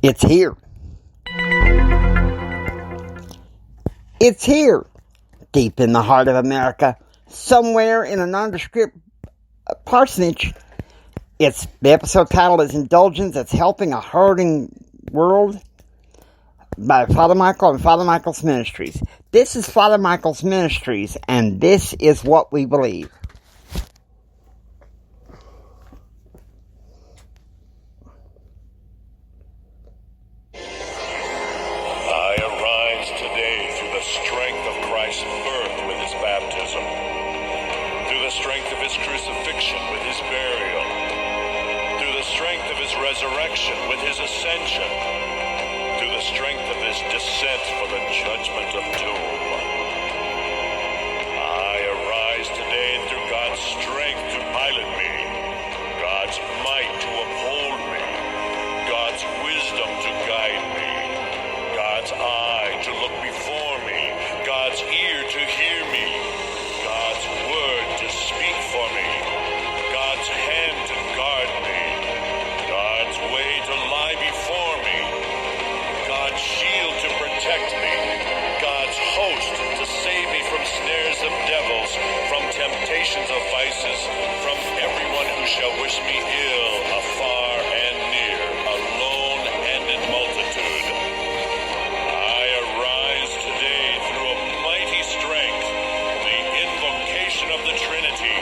It's here. It's here, deep in the heart of America, somewhere in a nondescript parsonage. The episode title is Indulgences. It's helping a hurting world by Father Michael and Father Michael's Ministries. This is Father Michael's Ministries, and this is what we believe. I arise today through the strength of Christ's birth with his baptism, through the strength of his crucifixion with his burial, through the strength of his resurrection with his ascension, through the strength of his descent for the judgment of doom. I arise today through God's strength to pilot me, God's might to uphold me, God's wisdom to guide me, God's eye to look before me, God's ear to hear me, God's word to speak for me, God's hand to guard me, God's way to lie before me, God's shield to protect me, God's host to save me from snares of devils, from temptations of vices, from everyone who shall wish me ill, afar and near, alone and in multitude. I arise today through a mighty strength, the invocation of the Trinity,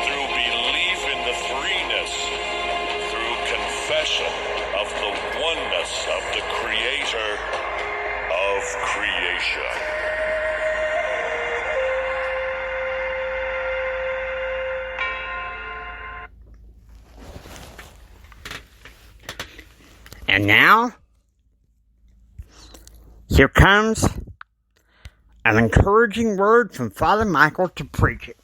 through belief in the threeness, through confession of the oneness of the Creator of creation. And now, here comes an encouraging word from Father Michael to preach it.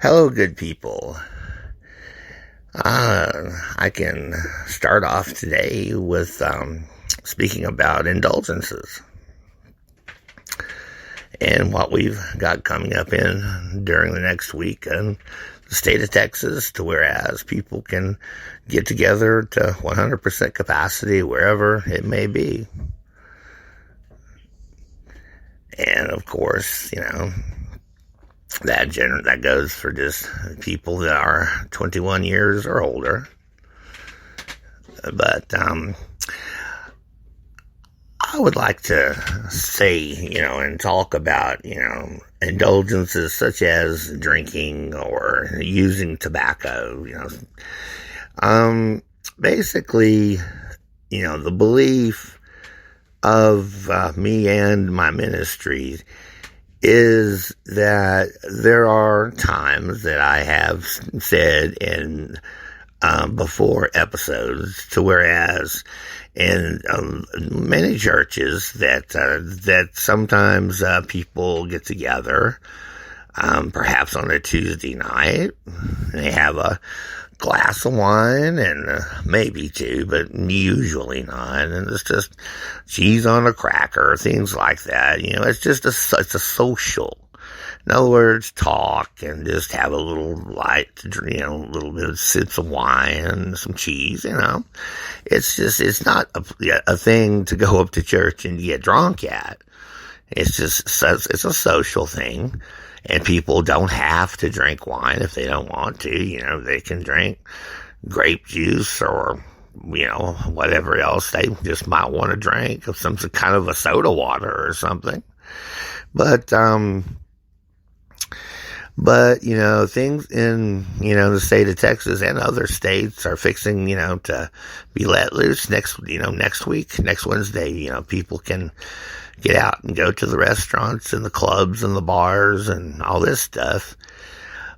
Hello, good people. I can start off today with speaking about indulgences and what we've got coming up in during the next week in the state of Texas, to whereas people can get together to 100% capacity wherever it may be. And of course, that goes for just people that are 21 years or older. But I would like to say, and talk about, indulgences such as drinking or using tobacco, basically, the belief of me and my ministry is that there are times that I have said in before episodes, to whereas in many churches that sometimes people get together, perhaps on a Tuesday night, they have a glass of wine and maybe two, but usually not, and it's just cheese on a cracker, things like that. It's just it's a social. In other words, talk and just have a little light, a little bit of sips of wine and some cheese, It's not a thing to go up to church and get drunk at. It's a social thing. And people don't have to drink wine if they don't want to. They can drink grape juice or, whatever else they just might want to drink, some kind of a soda water or something. But things in, the state of Texas and other states are fixing, to be let loose next week, next Wednesday. People can get out and go to the restaurants and the clubs and the bars and all this stuff.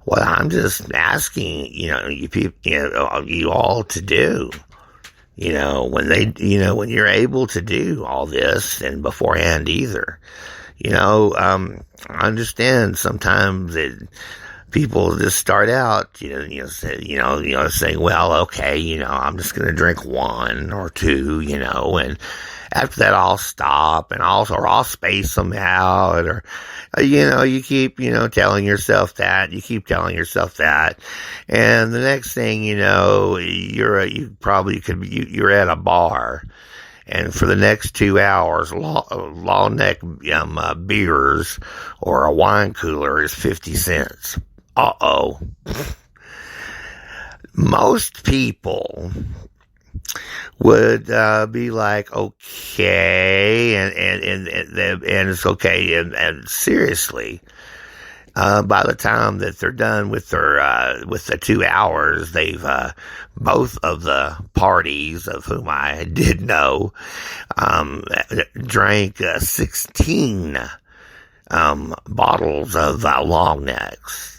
Well, I'm just asking, you people, you all to do, when you're able to do all this, and beforehand either, I understand sometimes that people just start out, saying, well, okay, I'm just going to drink one or two, after that, I'll stop and I'll space them out, or, you keep, telling yourself that, and the next thing you know, you're at a bar, and for the next 2 hours, long neck beers or a wine cooler is 50 cents. Uh-oh. Most people would be like, okay, and it's okay, and seriously, by the time that they're done with the 2 hours, they've both of the parties, of whom I did know, drank 16 bottles of long necks.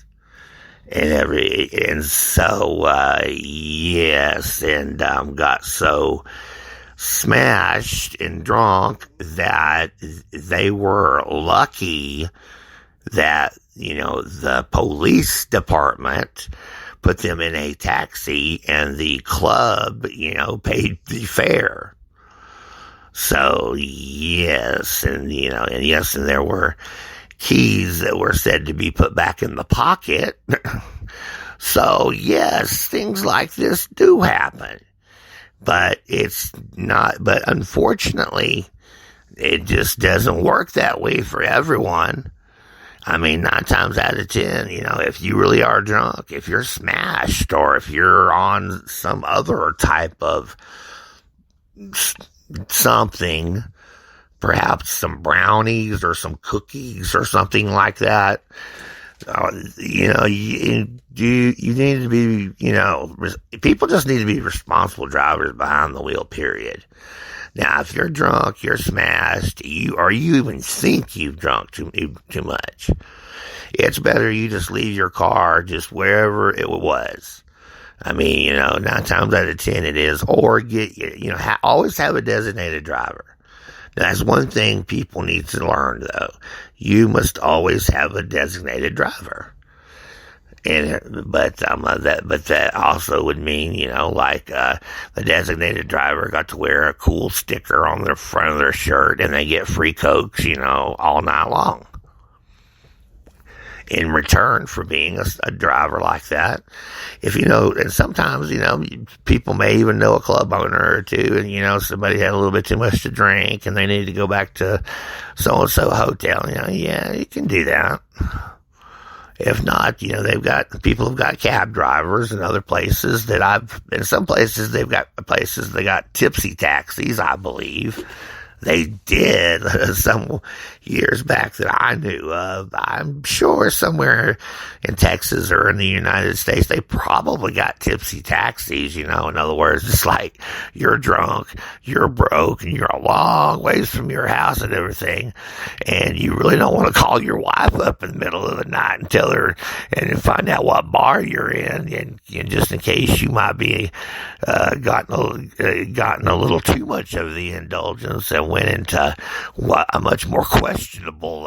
And so yes, and got so smashed and drunk that they were lucky that, the police department put them in a taxi and the club, paid the fare. So yes, and there were keys that were said to be put back in the pocket. So yes, things like this do happen, but unfortunately, it just doesn't work that way for everyone. I mean, 9 times out of 10, if you really are drunk, if you're smashed, or if you're on some other type of something, perhaps some brownies or some cookies or something like that, you need to be, people just need to be responsible drivers behind the wheel, period. Now, if you're drunk, you're smashed, or you even think you've drunk too much, it's better you just leave your car just wherever it was. I mean, 9 times out of 10 it is, or always have a designated driver. That's one thing people need to learn, though. You must always have a designated driver. But that also would mean, the designated driver got to wear a cool sticker on the front of their shirt, and they get free Cokes, all night long. In return for being a driver like that. And sometimes, people may even know a club owner or two, and, somebody had a little bit too much to drink and they need to go back to so-and-so hotel. Yeah, you can do that. If not, people have got cab drivers in other places in some places they got tipsy taxis, I believe. They did some years back that I knew of. I'm sure somewhere in Texas or in the United States, they probably got tipsy taxis, in other words, it's like you're drunk, you're broke, and you're a long ways from your house and everything, and you really don't want to call your wife up in the middle of the night and tell her and find out what bar you're in, and just in case you might be gotten a little too much of the indulgence and went into a much more questionable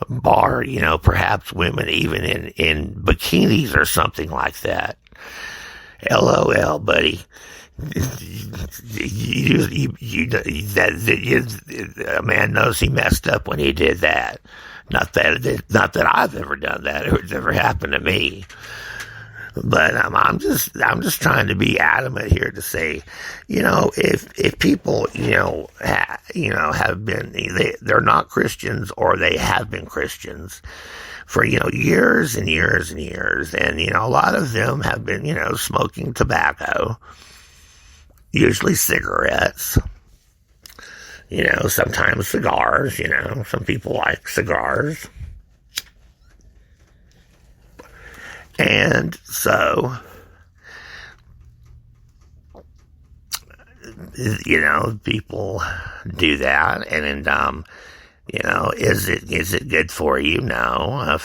bar, perhaps women even in bikinis or something like that. LOL, buddy. A man knows he messed up when he did that. Not that I've ever done that. It's ever happened to me. But I'm just trying to be adamant here to say, if people, have been, they're not Christians, or they have been Christians for, years and years and years. And, a lot of them have been, smoking tobacco, usually cigarettes, sometimes cigars, some people like cigars. And so, people do that, and is it good for you? No.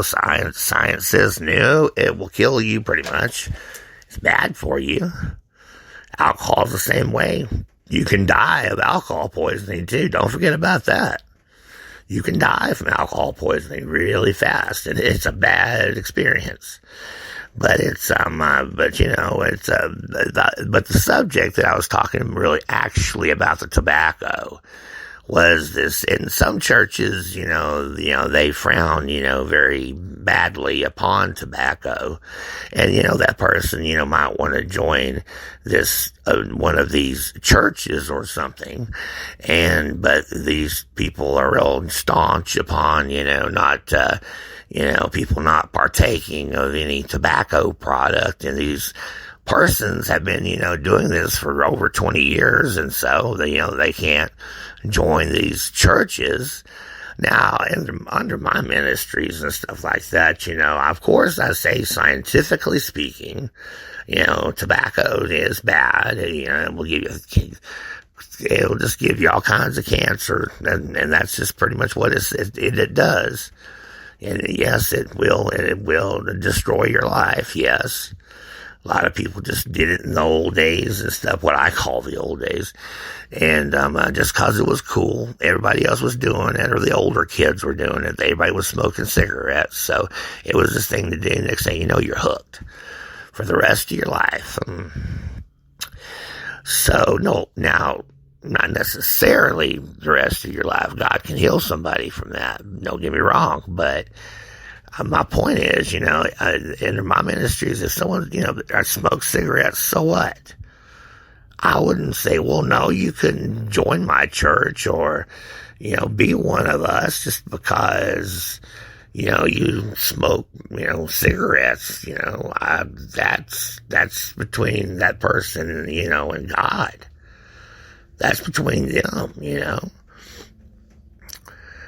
Science says no, it will kill you pretty much. It's bad for you. Alcohol's the same way. You can die of alcohol poisoning too. Don't forget about that. You can die from alcohol poisoning really fast, and it's a bad experience. But it's, but you know, it's, but the subject that I was talking really actually about the tobacco was this. In some churches, they frown, very badly upon tobacco. And, that person, might want to join this, one of these churches or something. But these people are real staunch upon, not, people not partaking of any tobacco product. And these persons have been, doing this for over 20 years. And so they can't join these churches. Now, under my ministries and stuff like that, of course I say scientifically speaking, tobacco is bad. It'll just give you all kinds of cancer. And that's just pretty much what it does. And yes, it will destroy your life. Yes. A lot of people just did it in the old days and stuff, what I call the old days. And just because it was cool, everybody else was doing it, or the older kids were doing it. Everybody was smoking cigarettes. So it was this thing to do. Next thing you know, you're hooked for the rest of your life. So, no, now, not necessarily the rest of your life. God can heal somebody from that. Don't get me wrong. But my point is, in my ministries, if someone, smokes cigarettes, so what? I wouldn't say, well, no, you couldn't join my church or, be one of us just because, you smoke, cigarettes, that's between that person, and God. That's between them,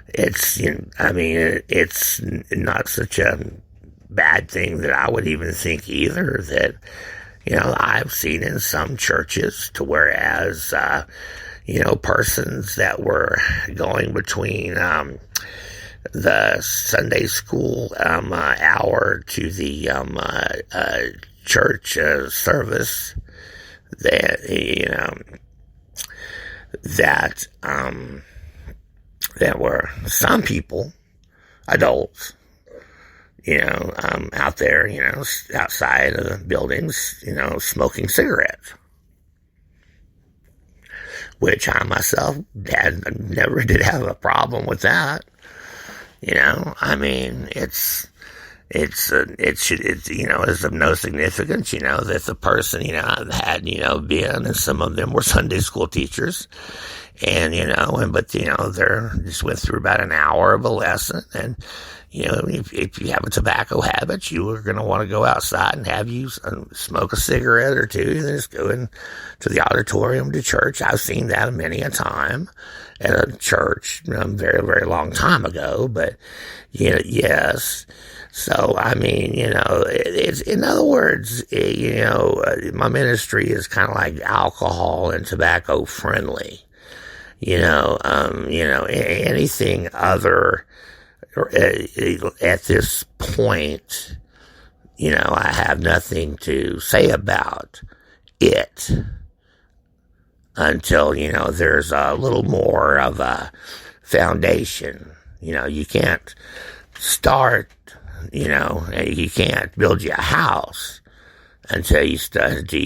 It's, it's not such a bad thing that I would even think either that, I've seen in some churches to whereas, persons that were going between, the Sunday school, hour to the, church, service that, there were some people, adults, out there, outside of the buildings, smoking cigarettes. Which I myself never did have a problem with that. It's of no significance, that the person, had, been, and some of them were Sunday school teachers. And, but they just went through about an hour of a lesson. And, if you have a tobacco habit, you are going to want to go outside and have you smoke a cigarette or two and then just go into the auditorium to church. I've seen that many a time at a church, very, very long time ago. But, yes. So, it's, in other words, my ministry is kind of like alcohol and tobacco friendly. Anything other at this point, I have nothing to say about it until, there's a little more of a foundation. You can't start, you can't build you a house until you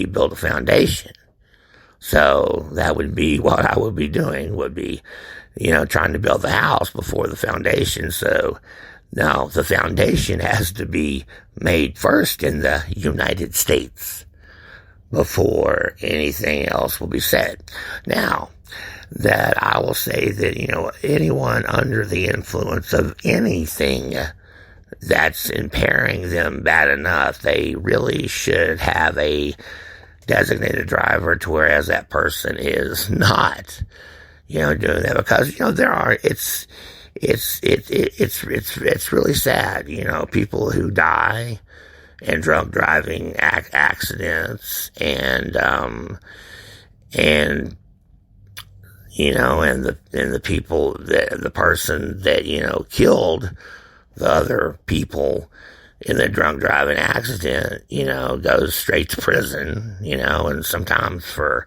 build a foundation. So that would be what I would be doing, would be, trying to build the house before the foundation. So now the foundation has to be made first in the United States before anything else will be said. Now, that I will say that, anyone under the influence of anything that's impairing them bad enough, they really should have a designated driver to whereas that person is not, doing that, because, it's really sad, people who die in drunk driving accidents and the people the person that, killed the other people in the drunk driving accident, goes straight to prison, and sometimes for,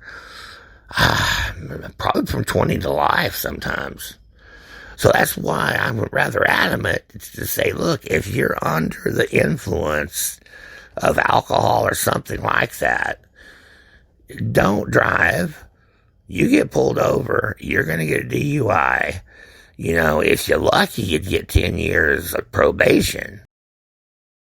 probably from 20 to life sometimes. So that's why I'm rather adamant to say, look, if you're under the influence of alcohol or something like that, don't drive. You get pulled over, you're going to get a DUI. If you're lucky, you'd get 10 years of probation.